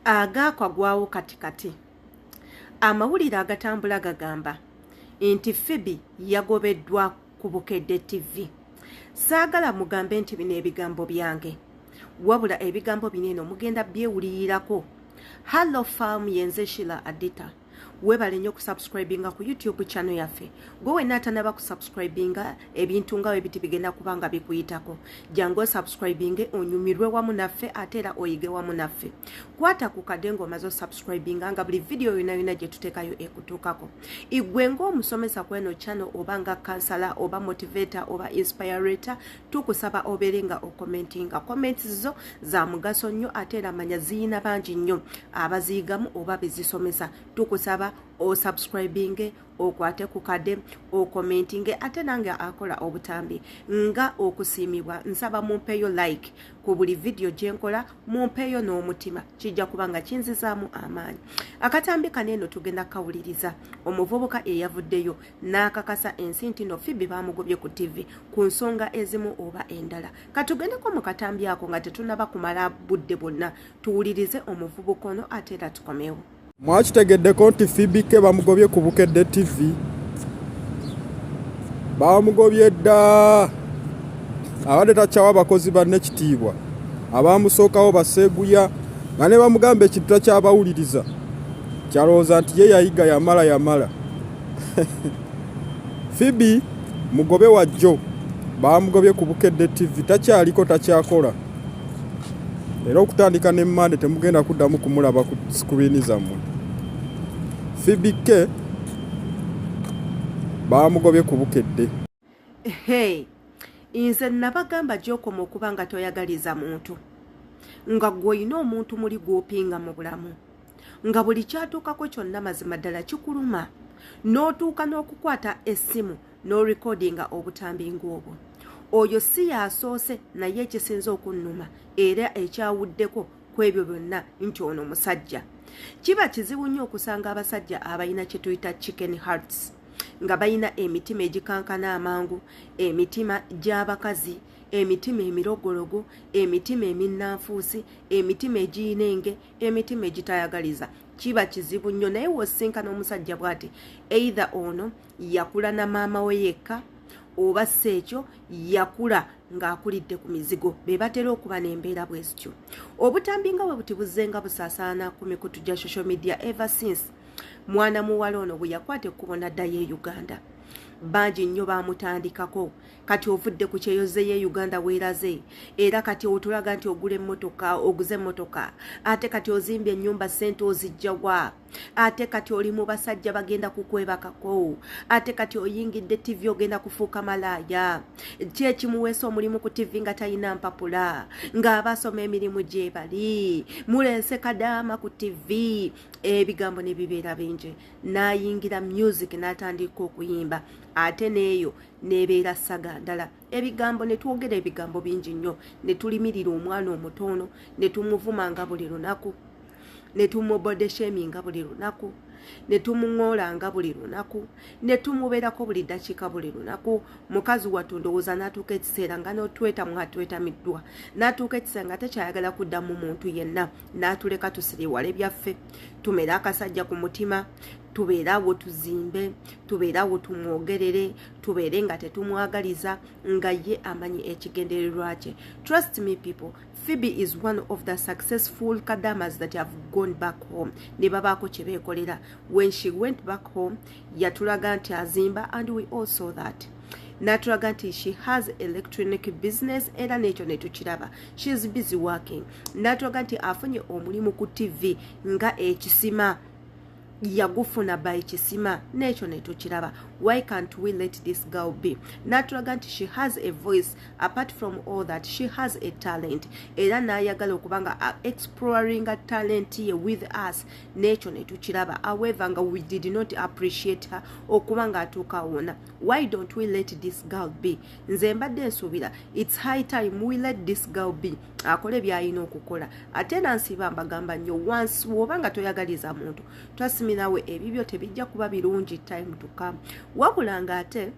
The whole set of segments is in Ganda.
Agakwagwawo katikati. Amawulire agatambula gagamba nti Phoebe yagobeddwa ku Bukedde TV. Saagala mugambe nti bino ebigambo byange, wabula ebigambo bineno mugenda byewulirirako. Hello fam, yenze Shila Adita. Webale nnyo kusubscribinga ku YouTube channel yaffe. Gwe wenna atanaba kusubscribinga ebintu nga ebiti bigenda kubanga bikuyitako. Jango subscribinge onyumirwe wamu naffe ate era oyige wamu naffe. Kwata ku kadde ng'omaze subscribinga nga buli video yonna gye tuteekayo ekutuukako. Igwe ng'omusomesa kweno channel oba nga kansala oba motivator oba inspirator, tukusaba obeere nga okomentinga. Comments zo za mugaso nnyo ate era manya ziyina bangi nnyo abaziyigamu oba bezisomesa. Tukusaba o subscribinge, okwate ku kadde, o commentinge ate nange akola obutambi nga okusiimibwa. Nsaba mumpeyo like ku buli video gye nkola, mumpeyo n'omutima, kijja kubanga kinzizaamu amaanyi. Akatambi kaneno tugenda kawuliriza omuvubuka eyavuddeyo n'akakasa ensi nti no Phoebe bamugobye ku TV ku nsonga ezimu oba endala. Katugendeko mu katambi ako nga tetunaba kumala budde bwonna, tuwulirize omuvubuka ono ate era tukomewo. Mwakitegeddeko nti Phoebe ke bamugobye ku Bukedde TV. Bamugobye dda. Abadde takyawa abakozi banne kitiibwa. Abamusookawo baseeguya nga ne bamugamba ekintu takyabawuliriza. Kyalowooza nti ye yayiga yamala. Phoebe mugobe wajjo bamugobye ku Bukedde TV, takyaliko takyakola. Era okutandika ne Monday temugenda kuddamu kumulaba ku screen zammwe. Phoebe ke bamugobye ku Bukedde. Hey, inze nabagamba gy'okoma okuba nga toyagaliza muntu, nga gw'olina omuntu muli gw'opinga mu bulamu, nga buli kyatuukako kyonna mazima ddala kikuluma, n'otuuka n'okukwata essimu n'orekodinga obutambi ng'obwo. Oyo si yasoose naye ekisinza okunnuma era ekyawuddeko ku ebyo byonna nti ono musajja. Kiba kizibu nnyo okusanga abasajja abalina kye tuyita chicken hearts, nga balina emitima egikankana amangu, emitima gy'abakazi, emitima emirogologo, emitima eminnanfuusi, emitima egiyinenge, emitima egitayagaliza. Kiba kizibu nnyo, naye wosinkana omusajja bw'ati either ono yakula na maama we yekka oba sekyo yakula ng'akulidde ku mizigo, be batera okuba n'embeera bwe zityo. Obutambi nga bwe buti buzzenga busaasaana ku mikutu gya social media ever since mwana muwala ono bwe yakwata ekkubo n'addayo e Uganda. Bangi nnyo baamutandikako, kati ovudde ku kyeyoze ye Uganda weeraze, era kati otulaga nti oguze emmotoka, ate kati ozimbye ennyumba ssente ozijja wa, ate kati oli mu basajja bagenda kukwebakako, ate kati oyingidde TV ogenda kufuuka malaaya. Ki ekimuweesa omulimu ku TV nga talina mpapula, ng'abasoma emirimu gye bali, mulense kadaama ku TV. Ebigambo ne bibeera bingi, n'ayingira music n'atandika okuyimba, ate neeyo nebeera saga ndala. Ebigambo ne twogera ebigambo bingi nnyo, ne tulimirira omwana omutono, ne tumuvuma nga buli lunaku, ne tumubode shaming nga buli lunaku, ne tumuŋoola nga buli lunaku, ne tumubeerako buli ddakiika buli lunaku. Mukazi wattu ndowooza n'atuuka ekiseera nga n'otweta mwatwetamiddwa, n'atuuka ekiseera nga tekyayagala kuddamu muntu yenna, n'atuleka tusiriwala ebyaffe, tumere akasajja ku mutima, tubeere awo tuzimbe, tubeere awo tumwogerere, tubeere nga tetumwagaliza, nga ye amanyi ekigendererwa kye. Trust me people, Phoebe is one of the successful kadamas that have gone back home. Ne babaako kye beekolera. When she went back home, yatulaga nti azimba, and we all saw that. Natulaga nti she has electronic business era n'ekyo ne tukiraba. She is busy working. Natulaga nti afunye omulimu ku TV nga ekisima, yagufuna by kisima, n'ekyo ne tukiraba. Why can't we let this girl be? Natulaga nti she has a voice. Apart from all that, she has a talent. Era n'ayagala okubanga exploring a talent ye with us, n'ekyo ne tukiraba. However, nga we did not appreciate her okubanga atuuka wona. Why don't we let this girl be? Nze mbadde nsuubira it's high time we let this girl be, akole by'alina okukola. Ate nansiba mbagamba nnyo, once wobanga toyagaliza muntu, twasimi nawe ebibyo tebijja kuba birungi time to come. Wabula nga ate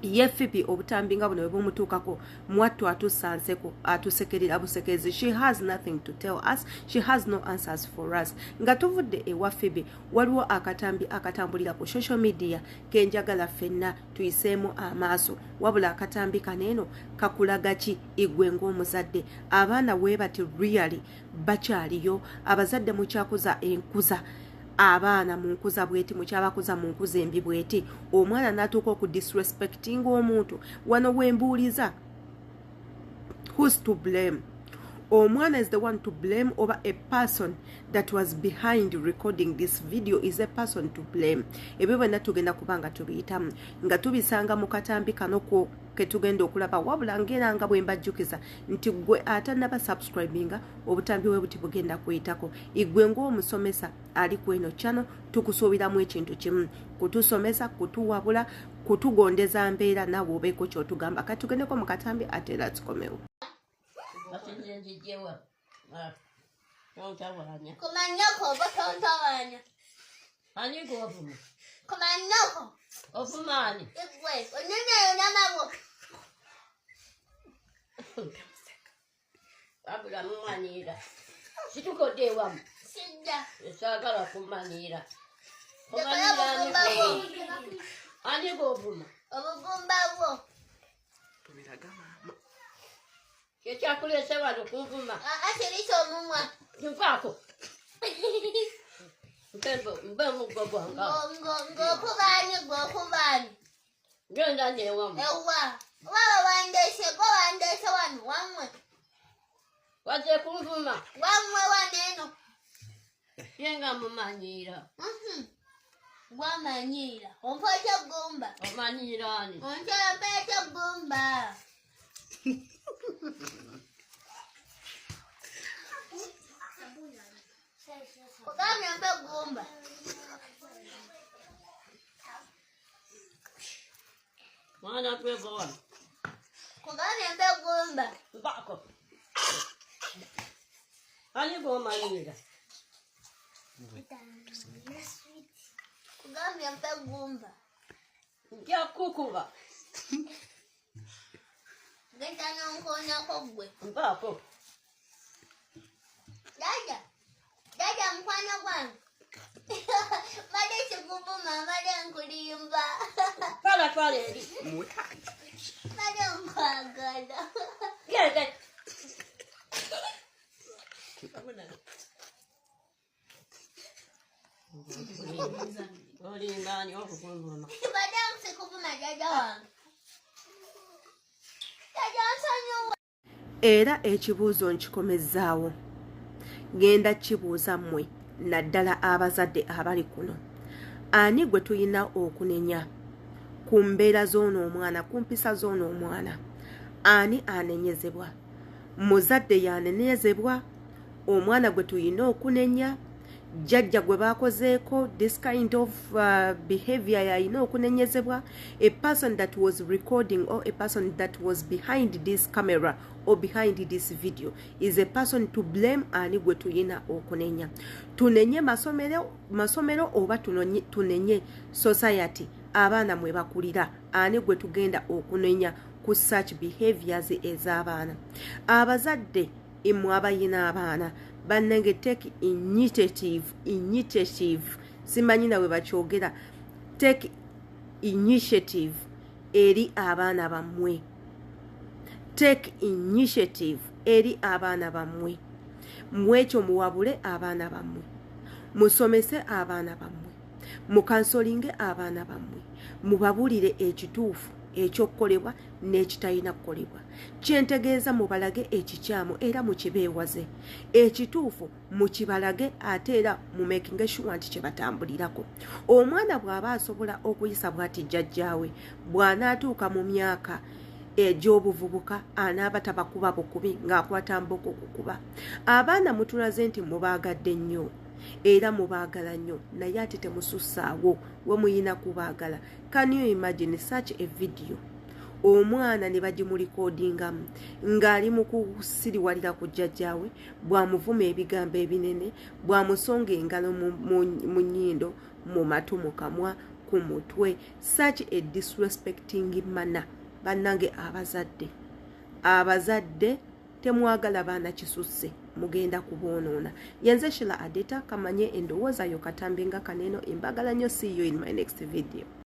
ye Phoebe obutambi nga buno bwebumutuukako mwattu atusanseko atusekerera busekezi. She has nothing to tell us, she has no answers for us. Nga tuvudde ewa Phoebe waliwo akatambi akatambulira ku social media kenjagala ffenna tuyiseemu amaaso, wabula akatambi kaneeno kakulaga ki igwe ng'omuzadde? Abaana weebati really bakyaliyo? Abazadde mukyakuza enkuza abaana mu nkuza bweti, mukyabakuza mu nkuza embi bweti? Omwana n'atuuka oku disrespecting omuntu. Wano wembuuliza, who's to blame? Omwana is the one to blame, over a person that was behind recording this video is a person to blame? Ebyo byonna tugenda kubanga tubiyitamu nga tubisanga mu katambi kanoko ketugenda okulaba, wabula ngera nga bwe mbajjukiza nti gwe atanaba subscribinga obutambi we buti bugenda kuyitako. Igwe ng'omusomesa ali ku eno channel tukusuubiramu ekintu kimu, kutusomesa, kutuwabula, kutugondeza mbeera naawe obeeko kyotugamba. Katugendeko mu katambi ate era tukomewo. Kumanyako batontabanya. Ani govuma. Kumanyako. Ovumani. Igwe, onene yonamabo. Abula mumanira. Situkodde wamu. Sijja. Esagala kumanira. Kumanira. Ani govuma. Obugumba bwo. Tubiraga mama. Kyekulese wano kuvuma. Asirisa omumwa. Nvaako. Mbe mugogwanga. Ngokubani. Genda newamu. Ewa. Waba wandese wano wamwe. Waze kuvuma. Wamwe waneno. Yenga mumanyira. Wamanyira. Ompocha gumba. Omanyirani. Onchapeta gumba. Kukamya mpe gumba. Mwana kwego wano. Kukamya mpe gumba. Mbaako. Ani gomanyira. Kukamya mpe gumba. Nja kukuba. Genda nonkonya kogwe. Mbaako. Dada mkwano gwange. Made kiguvuma, made nkulimba. Twala eri. Made nkwagala. Gende. Olimbani okuvuma. Made nsikuvuma dada wange. Dada nsonyiwa. Era ekibuuzo nkikomezzaawo. Genda kibuuza mmwe naddala abazadde abali kuno. Ani gwe tuyina okunenya ku mbeera z'ono omwana, ku mpisa z'ono omwana? Ani anenyezebwa? Muzadde yanenyezebwa? Omwana gwe tuyina okunenya? Jjajja gwe baakozeeko this kind of behavior yayina okunenyezebwa? A person that was recording or a person that was behind this camera or behind this video is a person to blame. Ani gwe tuyina okunenya? Tunenye masomero oba tunenye society, abaana mwe bakulira? Ani gwe tugenda okunenya ku such behaviors ez'abaana? Abazadde imwe abayina abaana bannenge take initiative simanyi nawe bakyogera, take initiative eri abaana bammwe. Take initiative eri abaana bammwe. Mwekyo muwabule abaana bammwe, musomese abaana bammwe, mukansolinge abaana bammwe, mubabulire ekituufu ekyokukolebwa n'ekitalina kukolebwa. Kyentegeeza mubalage ekikyamu era mukibeewaze, ekituufu mukibalage ate era mu making sure nti kye batambulirako. Omwana bw'aba asobola okuyisa bw'ati jjajjaawe, bw'anaatuuka mu myaka egy'obuvubuka anaaba tabakuba bukubi ng'akwata mboko kukuba. Abaana mutulaze nti mubaagadde nnyo era mubaagala nnyo, naye ate temusussaawo we muyina kubaagala. Can you imagine such a video? Omwana ne bagimulikodingamu ng'ali mu kusiriwalira ku jjajjaawe, bw'amuvuma ebigambo ebinene, bw'amusonga engalo mu nnyindo, mu matu, mu kamwa, ku mutwe. Such a disrespecting manner. Bannange abazadde temwagala baana kisusse mugenda kuboonoona. Yenze Shila Adeta kamanye endowooza yo katambi nga Kaneno. Embagala nnyo. See you in my next video.